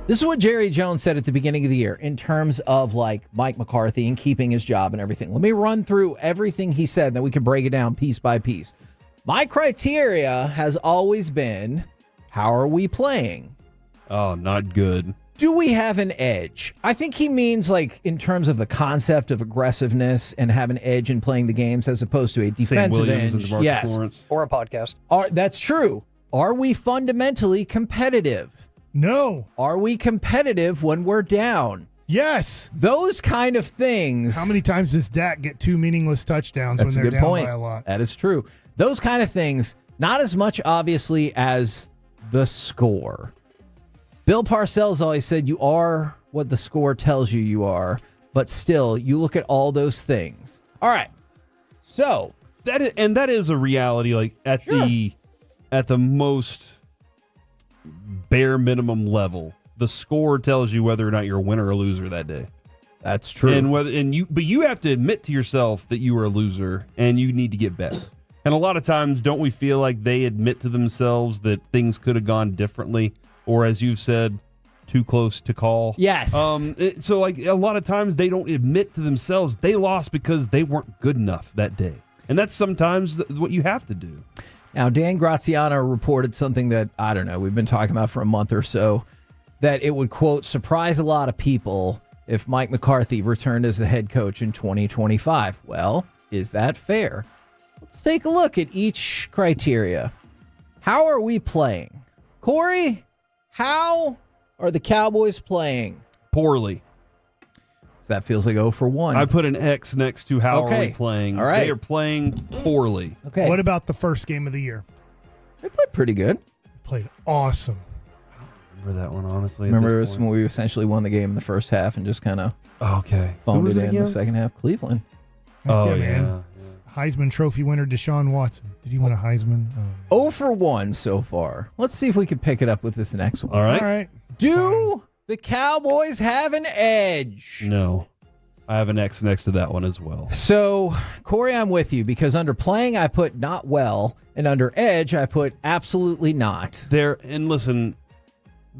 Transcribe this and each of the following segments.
This is what Jerry Jones said at the beginning of the year in terms of like Mike McCarthy and keeping his job and everything. Let me run through everything he said, then we can break it down piece by piece. My criteria has always been, how are we playing? Oh, not good. Do we have an edge? I think he means like in terms of the concept of aggressiveness and have an edge in playing the games as opposed to a defensive edge. Yes. Lawrence. Or a podcast. That's true. Are we fundamentally competitive? No. Are we competitive when we're down? Yes. Those kind of things. How many times does Dak get 2 meaningless touchdowns when they're down by a lot? That is true. Those kind of things, not as much obviously as the score. Bill Parcells always said you are what the score tells you you are, but still, you look at all those things. All right. So that is a reality. Like at the most bare minimum level, the score tells you whether or not you're a winner or a loser that day. That's true. But you have to admit to yourself that you are a loser and you need to get better. And a lot of times, don't we feel like they admit to themselves that things could have gone differently, or as you've said, too close to call? Yes. So like a lot of times they don't admit to themselves they lost because they weren't good enough that day. And that's sometimes what you have to do. Now, Dan Graziano reported something that, I don't know, we've been talking about for a month or so, that it would, quote, surprise a lot of people if Mike McCarthy returned as the head coach in 2025. Well, is that fair? Let's take a look at each criteria. How are we playing? Corey, how are the Cowboys playing? Poorly. So that feels like 0 for 1. I put an X next to how are we playing. All right. They are playing poorly. Okay. What about the first game of the year? They played pretty good. Played awesome. I don't remember that one, honestly. Remember this when we essentially won the game in the first half and just kind of phoned it in the second half? Cleveland. Man. Heisman Trophy winner Deshaun Watson. Did he win a Heisman? 0 for 1 so far. Let's see if we can pick it up with this next one. All right. All right. Do the Cowboys have an edge? No. I have an X next to that one as well. So, Corey, I'm with you because under playing, I put not well, and under edge, I put absolutely not. And listen,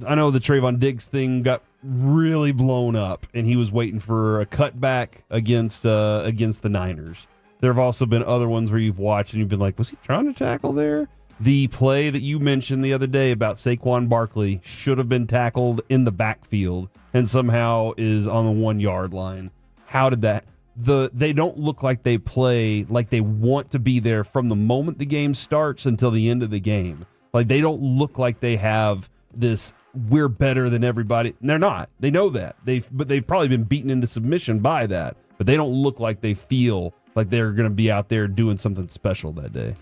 I know the Trayvon Diggs thing got really blown up, and he was waiting for a cutback against the Niners. There have also been other ones where you've watched and you've been like, was he trying to tackle there? The play that you mentioned the other day about Saquon Barkley should have been tackled in the backfield and somehow is on the 1 yard line. How did that? They don't look like they play like they want to be there from the moment the game starts until the end of the game. Like they don't look like they have this we're better than everybody. And they're not. They know that. But they've probably been beaten into submission by that. But they don't look like they feel like they're going to be out there doing something special that day.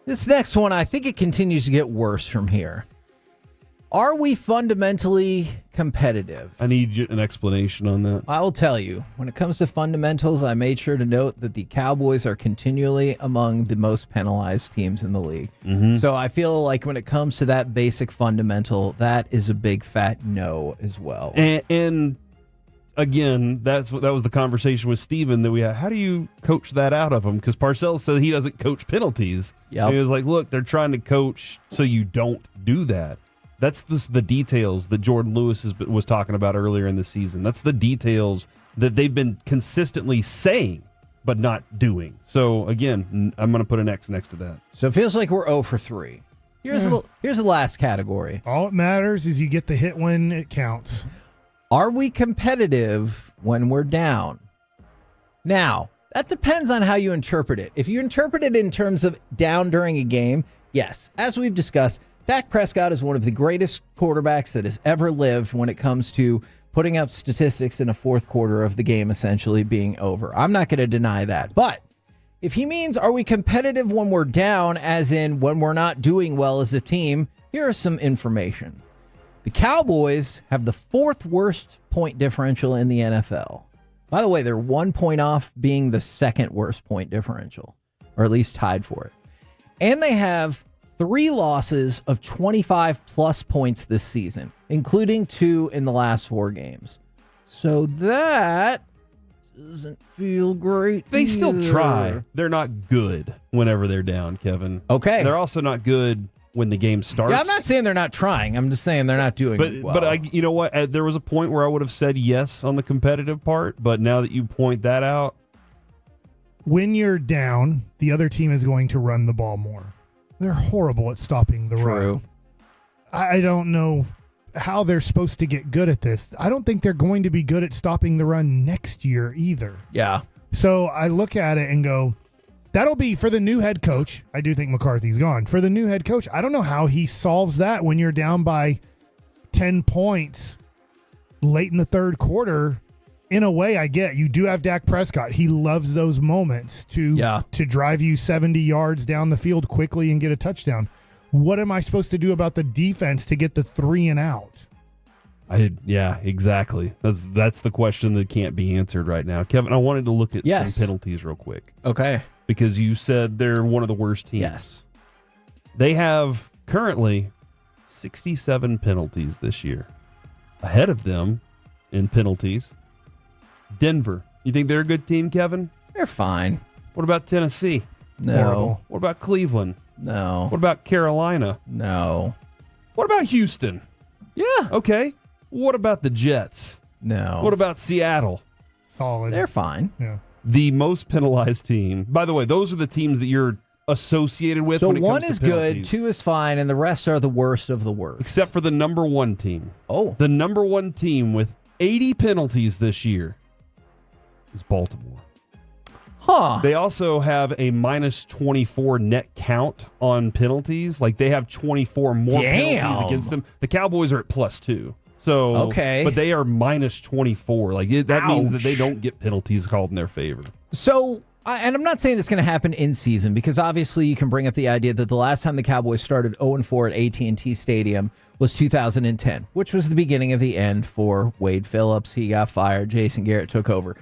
This next one, I think it continues to get worse from here. Are we fundamentally competitive? I need an explanation on that. I will tell you. When it comes to fundamentals, I made sure to note that the Cowboys are continually among the most penalized teams in the league. Mm-hmm. So I feel like when it comes to that basic fundamental, that is a big fat no as well. And again, that was the conversation with Steven that we had. How do you coach that out of him? Because Parcells said he doesn't coach penalties. Yep. He was like, look, they're trying to coach so you don't do that. That's the details that Jordan Lewis was talking about earlier in the season. That's the details that they've been consistently saying but not doing. So, again, I'm going to put an X next to that. So it feels like we're 0 for 3. Here's the last category. All that matters is you get the hit when it counts. Are we competitive when we're down? Now, that depends on how you interpret it. If you interpret it in terms of down during a game, yes. As we've discussed, Dak Prescott is one of the greatest quarterbacks that has ever lived when it comes to putting up statistics in a fourth quarter of the game essentially being over. I'm not going to deny that. But if he means are we competitive when we're down, as in when we're not doing well as a team, here is some information. The Cowboys have the 4th worst point differential in the NFL. By the way, they're 1 point off being the 2nd worst point differential, or at least tied for it. And they have 3 losses of 25-plus points this season, including 2 in the last 4 games. So that doesn't feel great. They still either. try. They're not good whenever they're down, Kevin. Okay. They're also not good when the game starts. Yeah, I'm not saying they're not trying. I'm just saying they're not doing well. But you know what? There was a point where I would have said yes on the competitive part, but now that you point that out. When you're down, the other team is going to run the ball more. They're horrible at stopping the run. I don't know how they're supposed to get good at this. I don't think they're going to be good at stopping the run next year either. Yeah. So I look at it and go, that'll be for the new head coach. I do think McCarthy's gone. For the new head coach, I don't know how he solves that when you're down by 10 points late in the third quarter. In a way, I get you do have Dak Prescott. He loves those moments to drive you 70 yards down the field quickly and get a touchdown. What am I supposed to do about the defense to get the 3 and out? Yeah, exactly. That's the question that can't be answered right now. Kevin, I wanted to look at some penalties real quick. Okay. Because you said they're one of the worst teams. Yes. They have currently 67 penalties this year. Ahead of them in penalties, Denver. You think they're a good team, Kevin? They're fine. What about Tennessee? No. Horrible. What about Cleveland? No. What about Carolina? No. What about Houston? Yeah. Okay. What about the Jets? No. What about Seattle? Solid. They're fine. Yeah. The most penalized team. By the way, those are the teams that you're associated with. So when it one comes is to good, 2 is fine, and the rest are the worst of the worst. Except for the number 1 team. Oh. The number 1 team with 80 penalties this year is Baltimore. Huh. They also have a minus 24 net count on penalties. Like they have 24 more penalties against them. The Cowboys are at plus 2. So, okay. But they are minus 24. Like that means that they don't get penalties called in their favor. So, and I'm not saying it's going to happen in season because obviously you can bring up the idea that the last time the Cowboys started 0-4 at AT&T Stadium was 2010, which was the beginning of the end for Wade Phillips. He got fired. Jason Garrett took over.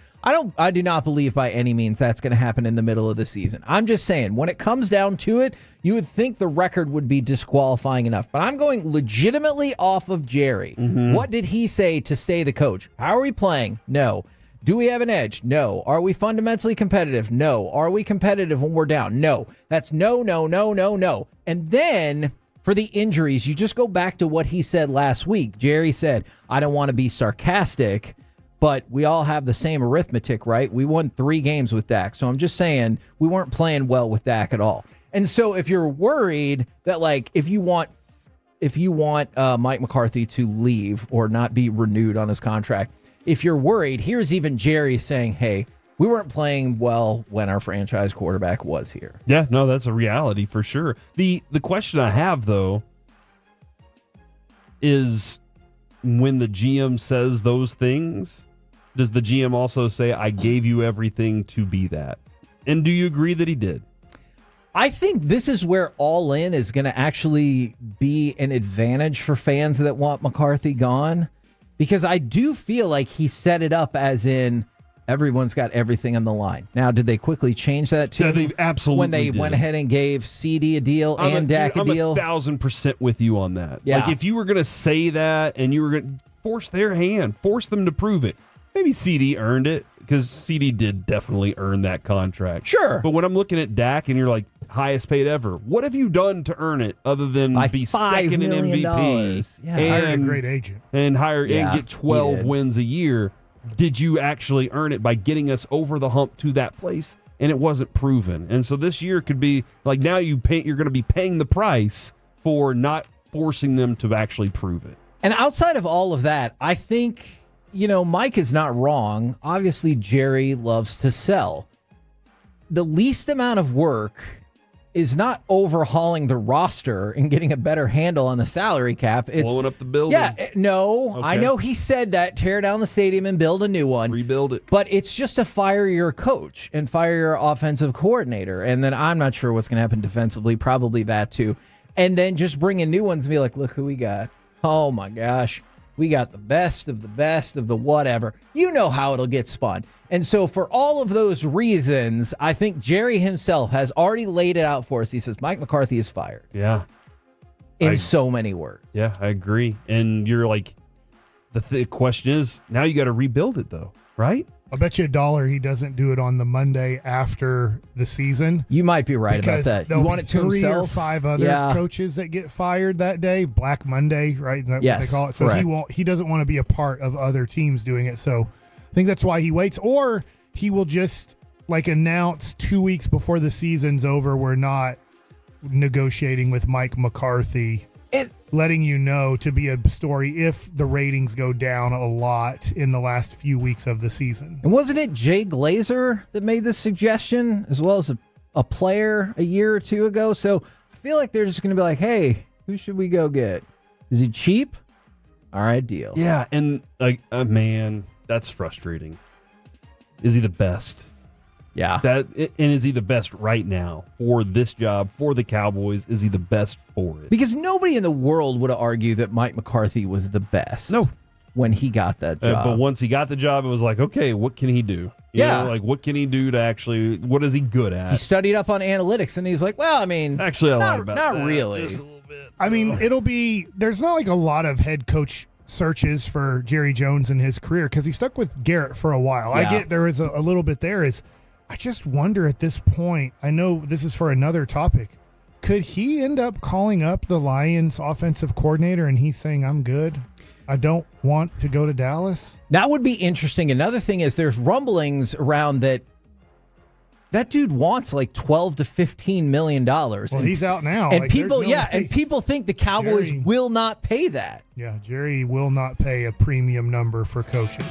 I do not believe by any means that's going to happen in the middle of the season. I'm just saying, when it comes down to it, you would think the record would be disqualifying enough. But I'm going legitimately off of Jerry. Mm-hmm. What did he say to stay the coach? How are we playing? No. Do we have an edge? No. Are we fundamentally competitive? No. Are we competitive when we're down? No. That's no, no, no, no, no. And then for the injuries, you just go back to what he said last week. Jerry said, I don't want to be sarcastic, but we all have the same arithmetic, right? We won 3 games with Dak. So I'm just saying we weren't playing well with Dak at all. And so if you're worried that, like, if you want Mike McCarthy to leave or not be renewed on his contract, if you're worried, here's even Jerry saying, hey, we weren't playing well when our franchise quarterback was here. Yeah, no, that's a reality for sure. The question I have, though, is when the GM says those things, does the GM also say, I gave you everything to be that? And do you agree that he did? I think this is where all in is going to actually be an advantage for fans that want McCarthy gone, because I do feel like he set it up as in everyone's got everything on the line. Now, did they quickly change that too? Yeah, they absolutely when they did. Went ahead and gave CD a deal and Dak a deal? I'm 1,000% with you on that. Yeah. Like if you were going to say that and you were going to force their hand, force them to prove it, maybe CD earned it because CD did definitely earn that contract. Sure. But when I'm looking at Dak and you're like, highest paid ever, what have you done to earn it other than be second in MVP? Yeah. And hired a great agent. And get 12 wins a year. Did you actually earn it by getting us over the hump to that place? And it wasn't proven. And so this year could be like now you're going to be paying the price for not forcing them to actually prove it. And outside of all of that, I think, Mike is not wrong. Obviously, Jerry loves to sell. The least amount of work is not overhauling the roster and getting a better handle on the salary cap. It's blowing up the building. Yeah, no, Okay. I know he said that, tear down the stadium and build a new one. Rebuild it. But it's just to fire your coach and fire your offensive coordinator. And then I'm not sure what's going to happen defensively, probably that too. And then just bring in new ones and be like, look who we got. Oh my gosh, we got the best of the whatever. You know how it'll get spun. And so for all of those reasons, I think Jerry himself has already laid it out for us. He says, Mike McCarthy is fired. Yeah. In so many words. Yeah, I agree. And you're like, the question is, now you got to rebuild it though, right? I'll bet you $1 he doesn't do it on the Monday after the season. You might be right about that. You want it to three himself? Or 5 other coaches that get fired that day. Black Monday, right? Is that yes, what they call it? So correct. he doesn't want to be a part of other teams doing it. So I think that's why he waits. Or he will just announce 2 weeks before the season's over, we're not negotiating with Mike McCarthy. Letting you know to be a story if the ratings go down a lot in the last few weeks of the season. And wasn't it Jay Glazer that made this suggestion, as well as a player a year or two ago? So I feel like they're just going to be like, hey, who should we go get? Is he cheap? All right, deal. Yeah, and man, that's frustrating. Is he the best? Yeah. And is he the best right now for this job, for the Cowboys? Is he the best for it? Because nobody in the world would argue that Mike McCarthy was the best. No. When he got that job. But once he got the job, it was like, okay, what can he do? You know, what can he do to actually, what is he good at? He studied up on analytics, and he's like, well, I mean, actually, I lied about not that. really. Just a little bit. I mean, there's not a lot of head coach searches for Jerry Jones in his career because he stuck with Garrett for a while. Yeah. I get there is a little bit there. I just wonder at this point, I know this is for another topic, could he end up calling up the Lions offensive coordinator and he's saying, I'm good, I don't want to go to Dallas? That would be interesting. Another thing is there's rumblings around that dude wants $12 to $15 million. Well, he's out now. And people think the Cowboys will not pay that. Yeah, Jerry will not pay a premium number for coaches.